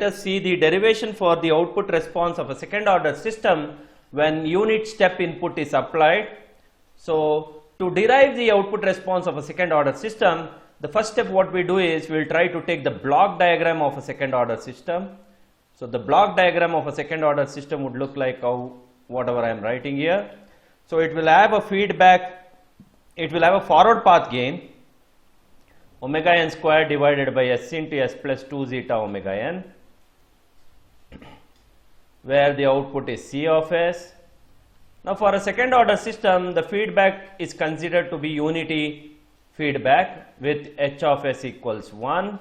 let us see the derivation for the output response of a second order system when unit step input is applied. So to derive the output response of a second order system, the first step what we do is we will try to take the block diagram of a second order system. So the block diagram of a second order system would look like whatever I am writing here. So it will have a feedback, it will have a forward path gain omega n square divided by s into s plus 2 zeta omega n, where the output is C of s. Now for a second order system, the feedback is considered to be unity feedback with h of s equals 1,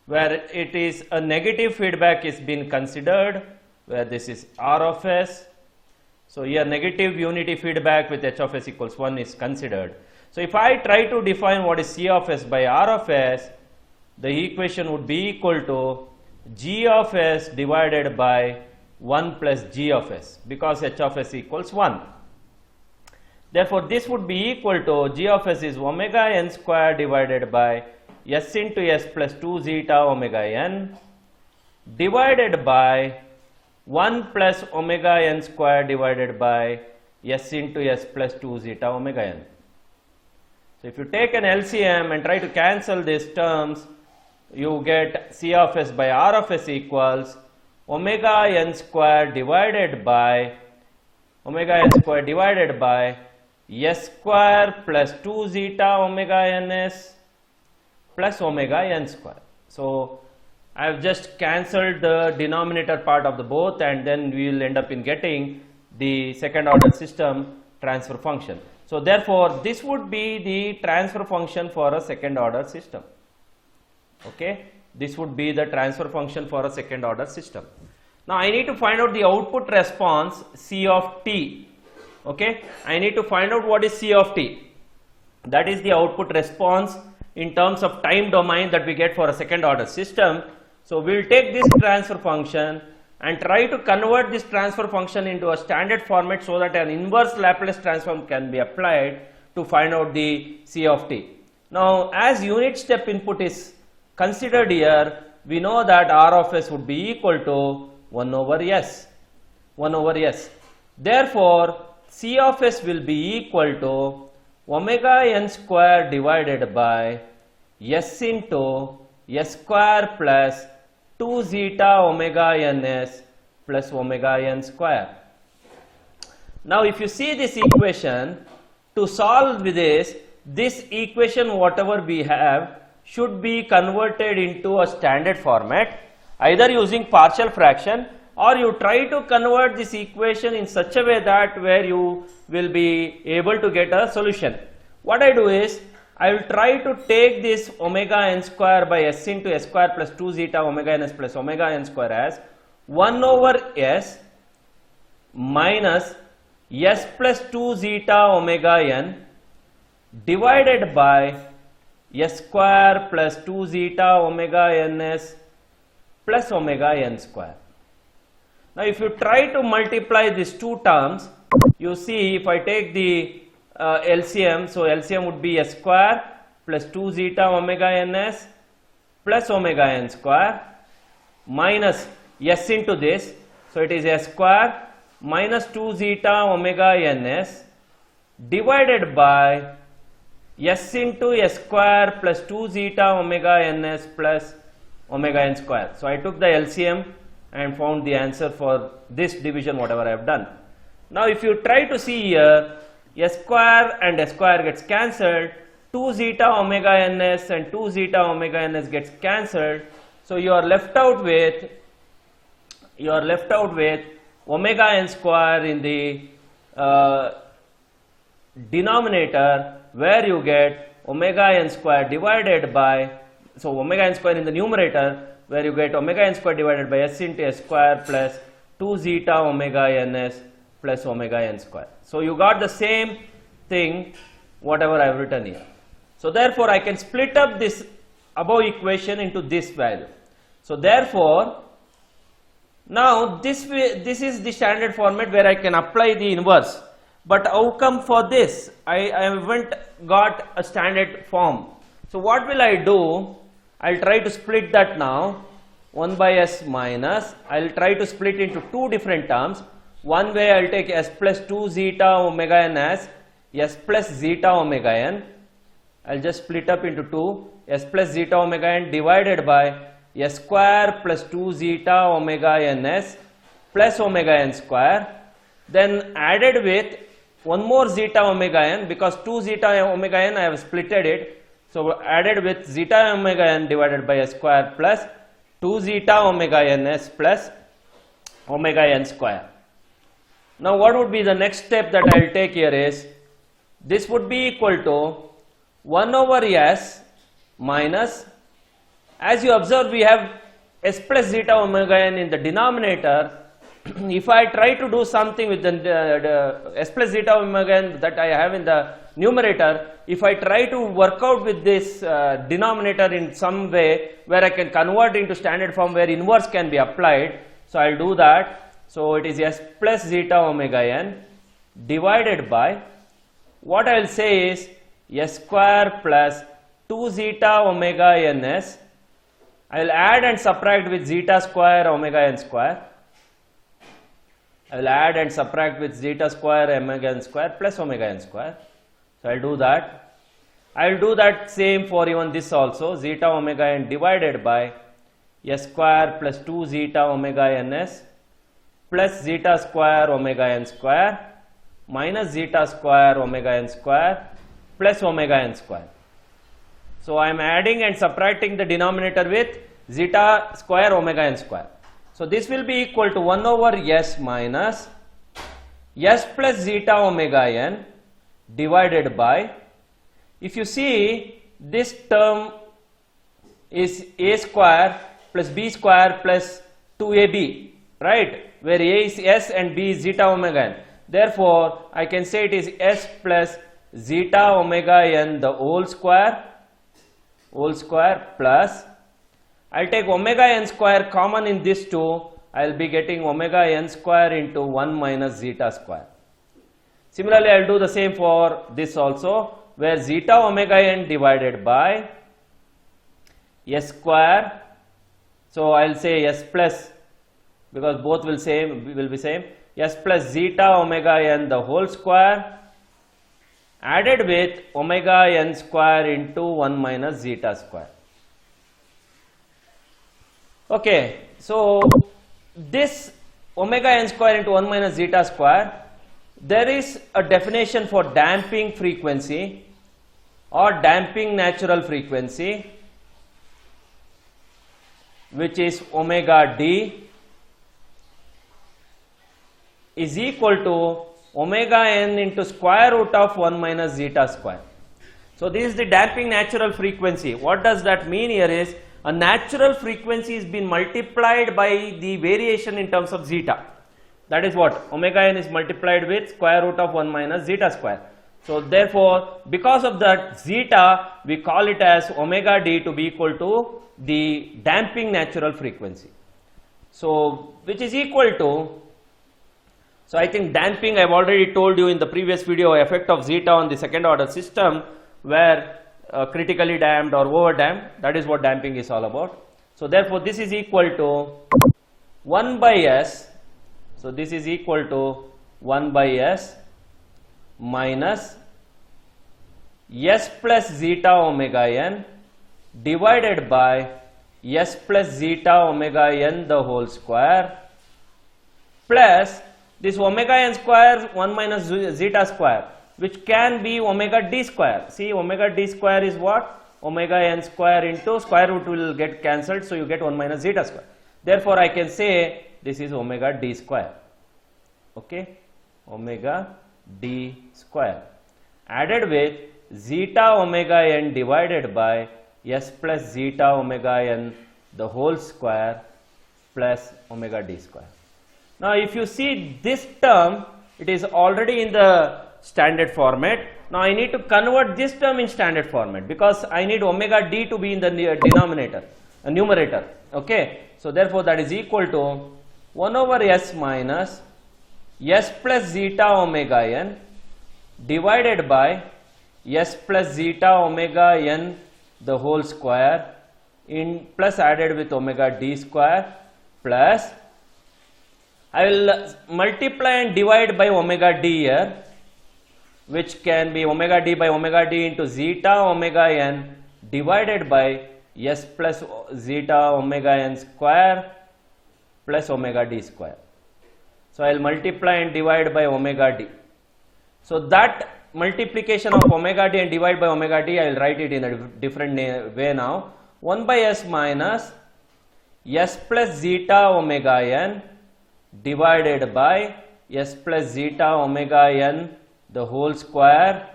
where it is a negative feedback is being considered, where this is r of s. So here negative unity feedback with h of s equals 1 is considered. So if I try to define what is C of s by r of s, the equation would be equal to g of s divided by 1 plus g of s, because h of s equals 1. Therefore this would be equal to g of s is omega n square divided by s into s plus 2 zeta omega n divided by 1 plus omega n square divided by s into s plus 2 zeta omega n. So if you take an LCM and try to cancel these terms, you get C of s by r of s equals omega n square divided by s square plus 2 zeta omega ns plus omega n square. So I have just cancelled the denominator part of the both, and then we will end up in getting the second order system transfer function. So therefore this would be the transfer function for a second order system. Okay, this would be the transfer function for a second order system. Now I need to find out the output response C of t. Okay, I need to find out what is C of t. That is the output response in terms of time domain that we get for a second order system. So we will take this transfer function and try to convert this transfer function into a standard format so that an inverse Laplace transform can be applied to find out the C of t. Now as unit step input is considered here, we know that r of s would be equal to 1 over s. Therefore C of s will be equal to omega n square divided by s into s square plus 2 zeta omega ns plus omega n square. Now if you see this equation, to solve with this equation whatever we have should be converted into a standard format, either using partial fraction, or you try to convert this equation in such a way that where you will be able to get a solution. What I do is, I will try to take this omega n square by s into s square plus 2 zeta omega ns plus omega n square as 1 over s minus s plus 2 zeta omega n divided by s square plus 2 zeta omega ns plus omega n square. Now if you try to multiply these two terms, you see if I take the LCM, so LCM would be s square plus 2 zeta omega ns plus omega n square minus s into this, so it is s square minus 2 zeta omega ns divided by s into s square plus 2 zeta omega ns plus omega n square. So I took the LCM and found the answer for this division whatever I have done. Now if you try to see here, s square and s square gets cancelled, 2 zeta omega ns and 2 zeta omega ns gets cancelled, so you are left out with omega n square in the denominator, where you get omega n square divided by, so omega n square in the numerator, where you get omega n square divided by s into s square plus 2 zeta omega ns plus omega n square. So you got the same thing whatever I have written here. So therefore I can split up this above equation into this value. So therefore now this is the standard format where I can apply the inverse. But how come for this I haven't got a standard form? So what will I do? I'll try to split that now. 1 by s minus, I'll try to split into two different terms. One way I'll take s plus 2 zeta omega n as s plus zeta omega n. I'll just split up into two, s plus zeta omega n divided by s square plus 2 zeta omega ns plus omega n square, then added with one more zeta omega n, because 2 zeta omega n I have splitted it, so added with zeta omega n divided by s square plus 2 zeta omega ns plus omega n square. Now what would be the next step that I will take here is, this would be equal to 1 over s minus, as you observe we have s plus zeta omega n in the denominator. If I try to do something with the s plus zeta omega n that I have in the numerator, if I try to work out with this denominator in some way where I can convert into standard form where inverse can be applied, so I will do that. So it is s plus zeta omega n divided by, what I will say is s square plus 2 zeta omega ns. I will add and subtract with zeta square omega n square. I will add and subtract with zeta square omega n square plus omega n square. So I will do that. I will do that same for even this also, zeta omega n divided by s square plus 2 zeta omega ns plus zeta square omega n square minus zeta square omega n square plus omega n square. So I am adding and subtracting the denominator with zeta square omega n square. So this will be equal to 1 over s minus s plus zeta omega n divided by, if you see this term is a square plus b square plus 2ab, right, where a is s and b is zeta omega n. Therefore I can say it is s plus zeta omega n the whole square plus, I'll take omega n square common in this two, I'll be getting omega n square into 1 minus zeta square. Similarly, I'll do the same for this also, where zeta omega n divided by s square, so I'll say s plus, because both will be same, s plus zeta omega n the whole square added with omega n square into 1 minus zeta square. Okay, so this omega n square into 1 minus zeta square, there is a definition for damping frequency or damping natural frequency, which is omega d is equal to omega n into square root of 1 minus zeta square. So this is the damping natural frequency. What does that mean here is, a natural frequency is been multiplied by the variation in terms of zeta. That is what omega n is multiplied with square root of 1 minus zeta square. So therefore, because of that zeta, we call it as omega d to be equal to the damping natural frequency. So which is equal to, so I think damping, I have already told you in the previous video, effect of zeta on the second order system, where critically damped or over damped, that is what damping is all about. So therefore this is equal to 1 by s, so this is equal to 1 by s minus s plus zeta omega n divided by s plus zeta omega n the whole square plus this omega n square 1 minus zeta square, which can be omega d square. See, omega d square is what? Omega n square into square root will get cancelled, so you get 1 minus zeta square. Therefore I can say this is omega d square. Okay, omega d square added with zeta omega n divided by s plus zeta omega n the whole square plus omega d square. Now if you see this term, it is already in the standard format. Now I need to convert this term in standard format, because I need omega d to be in the numerator. Okay, so therefore that is equal to 1 over s minus s plus zeta omega n divided by s plus zeta omega n the whole square in plus added with omega d square plus I will multiply and divide by omega d here, which can be omega d by omega d into zeta omega n divided by s plus zeta omega n square plus omega d square. So I will multiply and divide by omega d. So that multiplication of omega d and divide by omega d, I will write it in a different way now. 1 by s minus s plus zeta omega n divided by s plus zeta omega n the whole square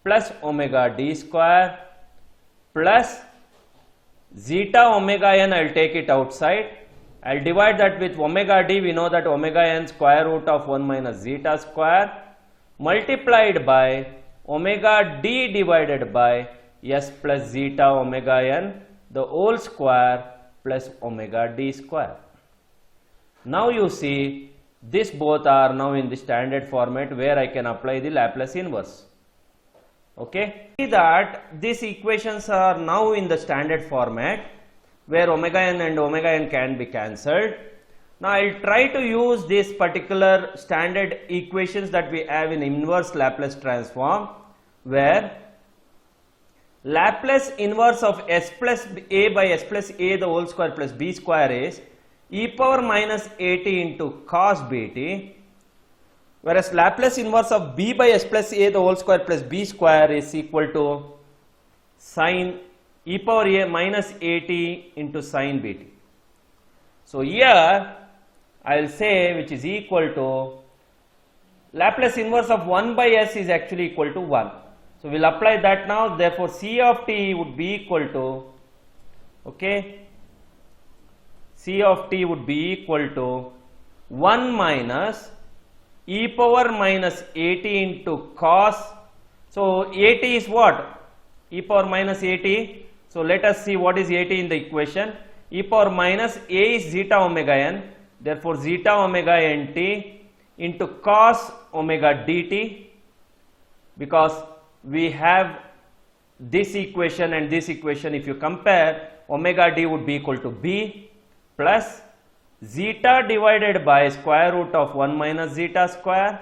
plus omega d square plus zeta omega n, I will take it outside. I will divide that with omega d. We know that omega n square root of 1 minus zeta square multiplied by omega d divided by s plus zeta omega n the whole square plus omega d square. Now you see this both are now in the standard format where I can apply the Laplace inverse. Okay, see that these equations are now in the standard format where omega n and omega n can be cancelled. Now I will try to use this particular standard equations that we have in inverse Laplace transform, where Laplace inverse of s plus a by s plus a the whole square plus b square is e power minus at into cos bt, whereas Laplace inverse of b by s plus a the whole square plus b square is equal to sin e power a minus at into sin bt. So here I will say which is equal to Laplace inverse of 1 by s is actually equal to 1. So we will apply that now. Therefore c of t would be equal to, okay, c of t would be equal to 1 minus e power minus at into cos. So at is what? E power minus at. So let us see what is at in the equation. E power minus a is zeta omega n, therefore zeta omega nt into cos omega dt, because we have this equation and this equation, if you compare, omega d would be equal to b plus zeta divided by square root of 1 minus zeta square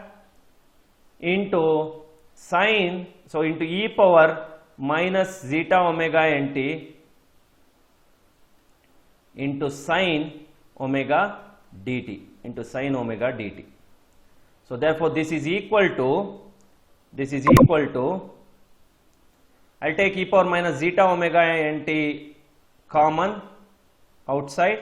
into sin, so into e power minus zeta omega nt into sin omega dt, into sin omega dt. So therefore this is equal to, I will take e power minus zeta omega nt common outside,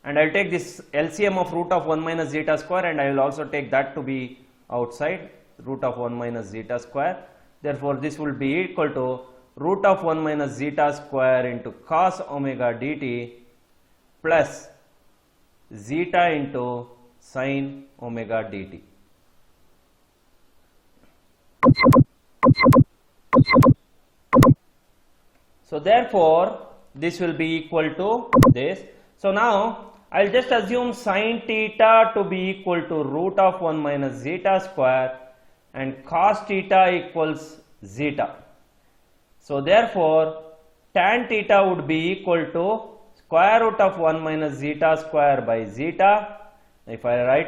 and I will take this LCM of root of 1 minus zeta square, and I will also take that to be outside, root of 1 minus zeta square. Therefore this will be equal to root of 1 minus zeta square into cos omega dt plus zeta into sin omega dt. So therefore this will be equal to this. So now I will just assume sin theta to be equal to root of 1 minus zeta square and cos theta equals zeta. So therefore tan theta would be equal to square root of 1 minus zeta square by zeta. If I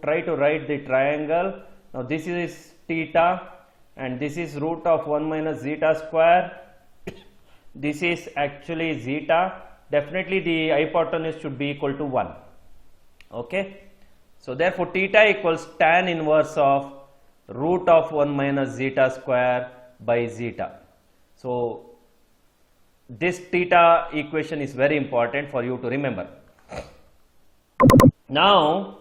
try to write the triangle, now this is theta and this is root of 1 minus zeta square. This is actually zeta. Definitely the hypotenuse should be equal to 1. Okay. So therefore theta equals tan inverse of root of 1 minus zeta square by zeta. So this theta equation is very important for you to remember. Now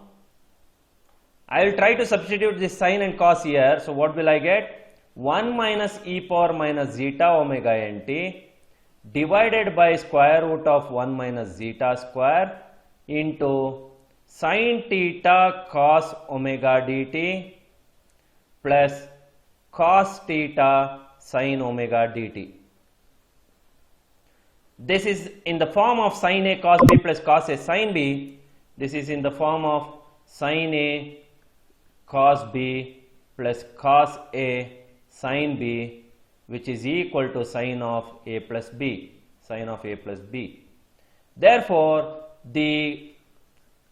I will try to substitute this sin and cos here. So what will I get? 1 minus e power minus zeta omega nt divided by square root of 1 minus zeta square into sin theta cos omega dt plus cos theta sin omega dt. This is in the form of sin a cos b plus cos a sin b. This is in the form of sin a cos b plus cos a sin b, which is equal to sin of a plus b. sine of a plus b. Therefore, the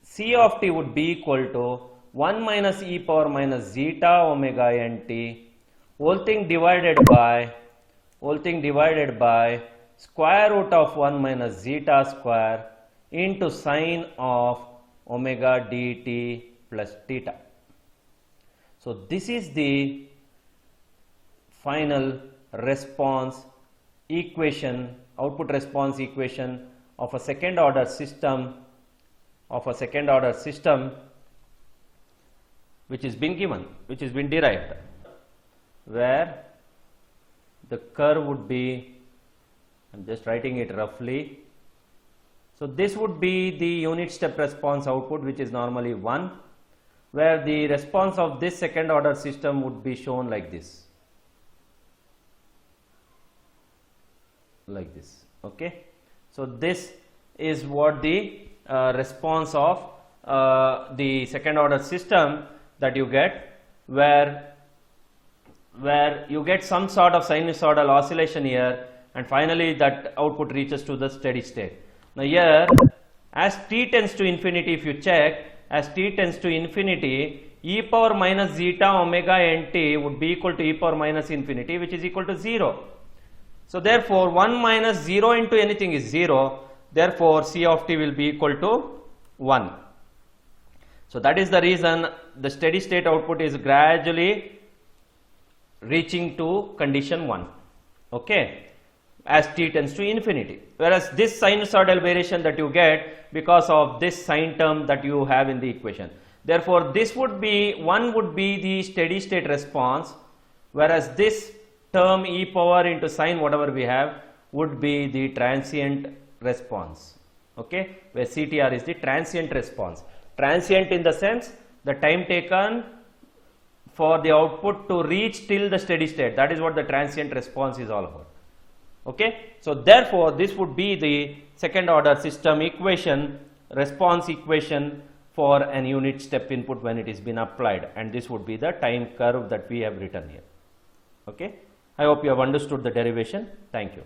c of t would be equal to 1 minus e power minus zeta omega nt whole thing divided by square root of 1 minus zeta square into sine of omega dt plus theta. So this is the final response equation, output response equation of a second order system which has been given, which has been derived, where the curve would be, I'm just writing it roughly. So this would be the unit step response output, which is normally 1, where the response of this second order system would be shown like this. Okay. So this is what the response of the second order system that you get, where you get some sort of sinusoidal oscillation here, and finally that output reaches to the steady state. Now here, as t tends to infinity, if you check, as t tends to infinity, e power minus zeta omega nt would be equal to e power minus infinity, which is equal to 0. So therefore 1 minus 0 into anything is 0, therefore c of t will be equal to 1. So that is the reason the steady state output is gradually reaching to condition 1, okay, as t tends to infinity, whereas this sinusoidal variation that you get because of this sine term that you have in the equation. Therefore this would be, 1 would be the steady state response, whereas this term e power into sine whatever we have would be the transient response, okay, where CTR is the transient response. Transient in the sense the time taken for the output to reach till the steady state, that is what the transient response is all about, okay. So therefore this would be the second order system equation, response equation for an unit step input when it is been applied, and this would be the time curve that we have written here, okay. I hope you have understood the derivation. Thank you.